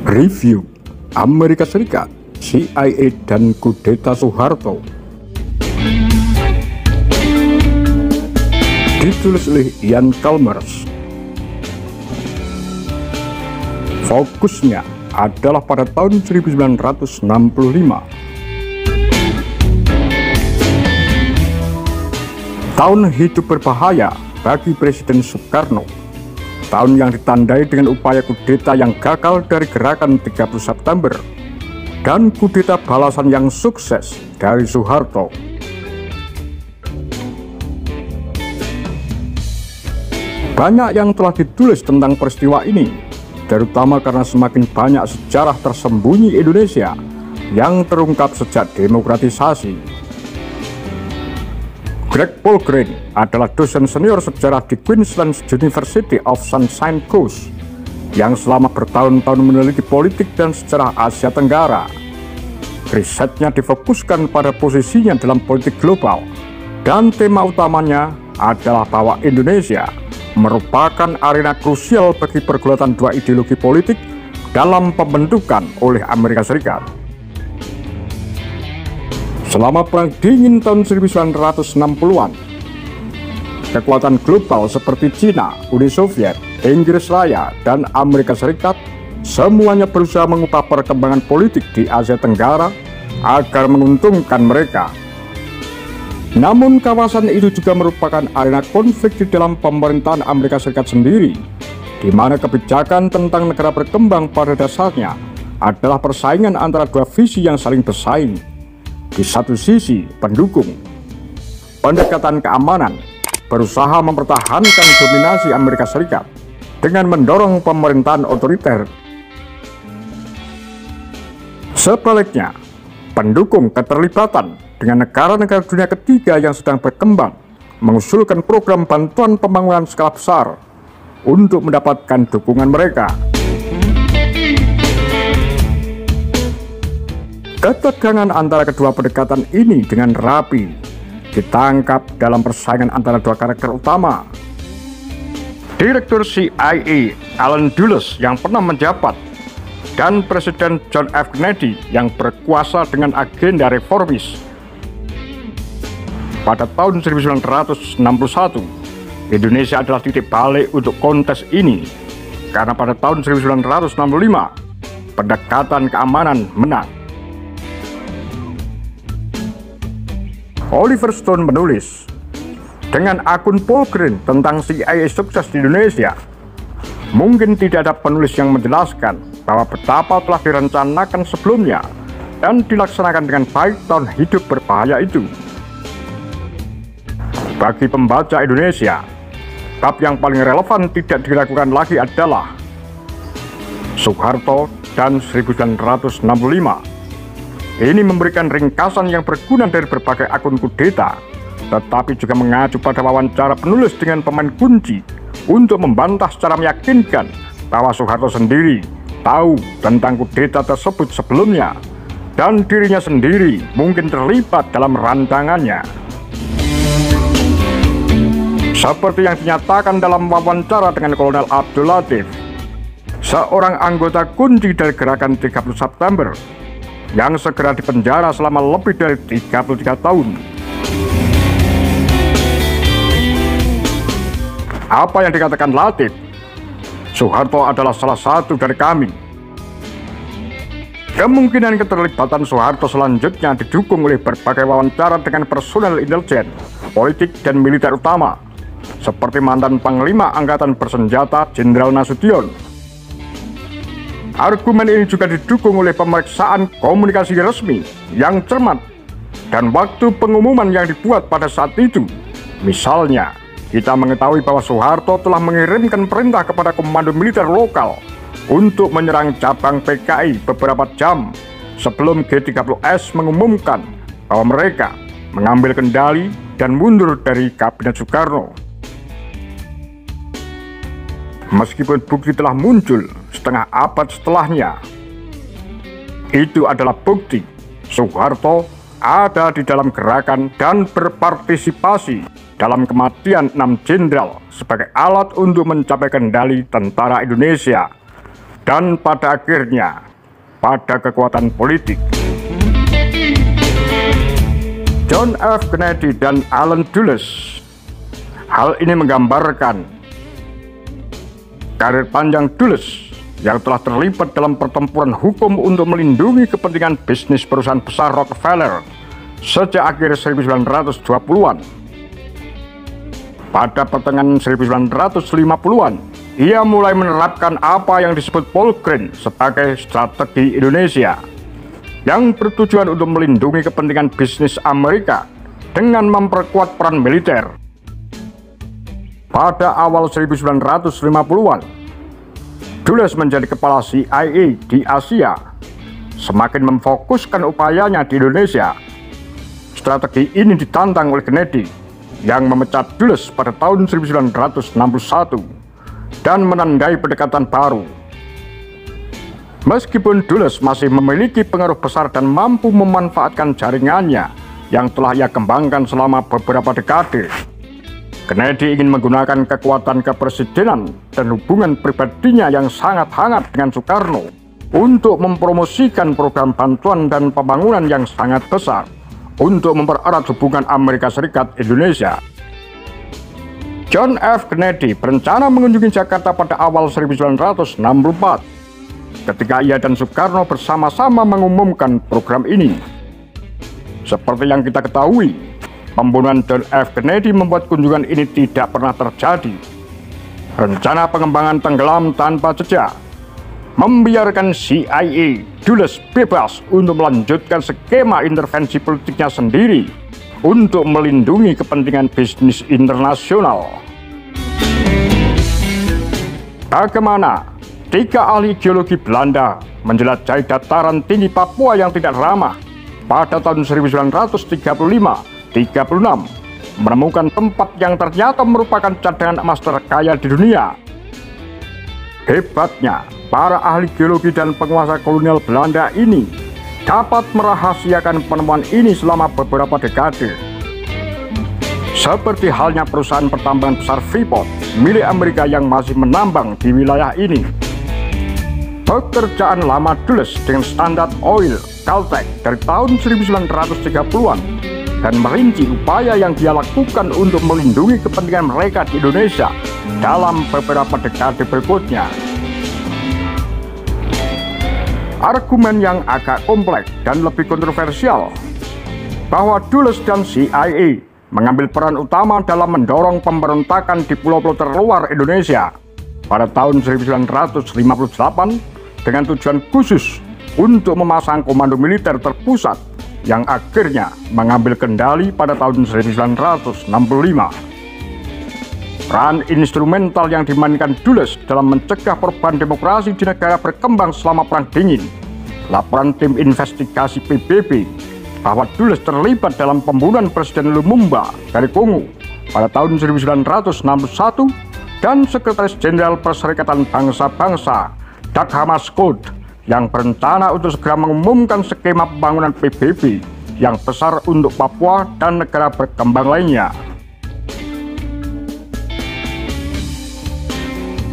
Review Amerika Serikat, CIA dan kudeta Soeharto. Ditulis oleh Ian Chalmers. Fokusnya adalah pada tahun 1965. Tahun hidup berbahaya bagi Presiden Soekarno. Tahun yang ditandai dengan upaya kudeta yang gagal dari gerakan 30 September dan kudeta balasan yang sukses dari Soeharto. Banyak yang telah ditulis tentang peristiwa ini, terutama karena semakin banyak sejarah tersembunyi Indonesia yang terungkap sejak demokratisasi. Greg Polgren adalah dosen senior sejarah di Queensland University of Sunshine Coast yang selama bertahun-tahun meneliti politik dan sejarah Asia Tenggara. Risetnya difokuskan pada posisinya dalam politik global, dan tema utamanya adalah bahwa Indonesia merupakan arena krusial bagi pergulatan dua ideologi politik dalam pembentukan oleh Amerika Serikat. Selama Perang Dingin tahun 1960-an, kekuatan global seperti Cina, Uni Soviet, Inggris Raya, dan Amerika Serikat semuanya berusaha mengubah perkembangan politik di Asia Tenggara agar menguntungkan mereka. Namun kawasan itu juga merupakan arena konflik di dalam pemerintahan Amerika Serikat sendiri, di mana kebijakan tentang negara berkembang pada dasarnya adalah persaingan antara dua visi yang saling bersaing. Di satu sisi, pendukung pendekatan keamanan berusaha mempertahankan dominasi Amerika Serikat dengan mendorong pemerintahan otoriter. Sebaliknya, pendukung keterlibatan dengan negara-negara dunia ketiga yang sedang berkembang mengusulkan program bantuan pembangunan skala besar untuk mendapatkan dukungan mereka. Ketegangan antara kedua pendekatan ini dengan rapi ditangkap dalam persaingan antara dua karakter utama. Direktur CIA Allen Dulles yang pernah menjabat dan Presiden John F. Kennedy yang berkuasa dengan agenda reformis. Pada tahun 1961, Indonesia adalah titik balik untuk kontes ini, karena pada tahun 1965, pendekatan keamanan menang. Oliver Stone menulis, dengan akun Polgren tentang CIA sukses di Indonesia, mungkin tidak ada penulis yang menjelaskan bahwa betapa telah direncanakan sebelumnya dan dilaksanakan dengan baik tahun hidup berbahaya itu. Bagi pembaca Indonesia, bab yang paling relevan tidak dilakukan lagi adalah Soeharto dan 1965. Ini memberikan ringkasan yang berguna dari berbagai akun kudeta, tetapi juga mengacu pada wawancara penulis dengan pemain kunci untuk membantah secara meyakinkan bahwa Soeharto sendiri tahu tentang kudeta tersebut sebelumnya, dan dirinya sendiri mungkin terlibat dalam rancangannya. Seperti yang dinyatakan dalam wawancara dengan Kolonel Abdul Latif, seorang anggota kunci dari gerakan 30 September, yang segera dipenjara selama lebih dari 33 tahun. Apa yang dikatakan Latif? Soeharto adalah salah satu dari kami. Kemungkinan keterlibatan Soeharto selanjutnya didukung oleh berbagai wawancara dengan personel intelijen, politik, dan militer utama, seperti mantan Panglima Angkatan Bersenjata Jenderal Nasution. Argumen ini juga didukung oleh pemeriksaan komunikasi resmi yang cermat dan waktu pengumuman yang dibuat pada saat itu. Misalnya, kita mengetahui bahwa Soeharto telah mengirimkan perintah kepada komando militer lokal untuk menyerang cabang PKI beberapa jam sebelum G30S mengumumkan bahwa mereka mengambil kendali dan mundur dari Kabinet Soekarno. Meskipun bukti telah muncul setengah abad setelahnya, itu adalah bukti Soeharto ada di dalam gerakan dan berpartisipasi dalam kematian 6 jenderal sebagai alat untuk mencapai kendali tentara Indonesia. dan pada akhirnya pada kekuatan politik. John F. Kennedy dan Allen Dulles. Hal ini menggambarkan karir panjang Dulles yang telah terlibat dalam pertempuran hukum untuk melindungi kepentingan bisnis perusahaan besar Rockefeller sejak akhir 1920-an. Pada pertengahan 1950-an, ia mulai menerapkan apa yang disebut Polgren sebagai strategi Indonesia, yang bertujuan untuk melindungi kepentingan bisnis Amerika dengan memperkuat peran militer. Pada awal 1950-an, Dulles menjadi kepala CIA di Asia, semakin memfokuskan upayanya di Indonesia. Strategi ini ditantang oleh Kennedy yang memecat Dulles pada tahun 1961 dan menandai pendekatan baru. Meskipun Dulles masih memiliki pengaruh besar dan mampu memanfaatkan jaringannya yang telah ia kembangkan selama beberapa dekade, Kennedy ingin menggunakan kekuatan kepresidenan dan hubungan pribadinya yang sangat hangat dengan Soekarno untuk mempromosikan program bantuan dan pembangunan yang sangat besar untuk mempererat hubungan Amerika Serikat Indonesia. John F. Kennedy berencana mengunjungi Jakarta pada awal 1964 ketika ia dan Soekarno bersama-sama mengumumkan program ini. Seperti yang kita ketahui, pembunuhan John F. Kennedy membuat kunjungan ini tidak pernah terjadi. Rencana pengembangan tenggelam tanpa jejak membiarkan CIA Dulles bebas untuk melanjutkan skema intervensi politiknya sendiri untuk melindungi kepentingan bisnis internasional. Bagaimana 3 ahli geologi Belanda menjelajahi dataran tinggi Papua yang tidak ramah pada tahun 1935-36, menemukan tempat yang ternyata merupakan cadangan emas terkaya di dunia. Hebatnya, para ahli geologi dan penguasa kolonial Belanda ini dapat merahasiakan penemuan ini selama beberapa dekade. Seperti halnya perusahaan pertambangan besar Freeport milik Amerika yang masih menambang di wilayah ini. Pekerjaan lama Dulles dengan Standard Oil Caltech dari tahun 1930-an dan merinci upaya yang dia lakukan untuk melindungi kepentingan mereka di Indonesia dalam beberapa dekade berikutnya. Argumen yang agak kompleks dan lebih kontroversial bahwa Dulles dan CIA mengambil peran utama dalam mendorong pemberontakan di pulau-pulau terluar Indonesia pada tahun 1958 dengan tujuan khusus untuk memasang komando militer terpusat yang akhirnya mengambil kendali pada tahun 1965. Peran instrumental yang dimainkan Dulles dalam mencegah perubahan demokrasi di negara berkembang selama Perang Dingin. Laporan tim investigasi PBB bahwa Dulles terlibat dalam pembunuhan Presiden Lumumba dari Kongo pada tahun 1961 dan Sekretaris Jenderal Perserikatan Bangsa-Bangsa Dag Hammarskjöld yang berencana untuk segera mengumumkan skema pembangunan PBB yang besar untuk Papua dan negara berkembang lainnya.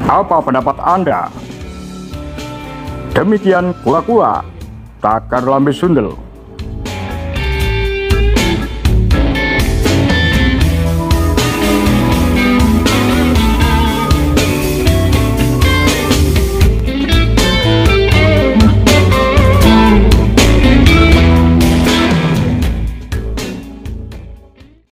Apa pendapat Anda? Demikian Kula-Kula, Takar Lambe Sundel.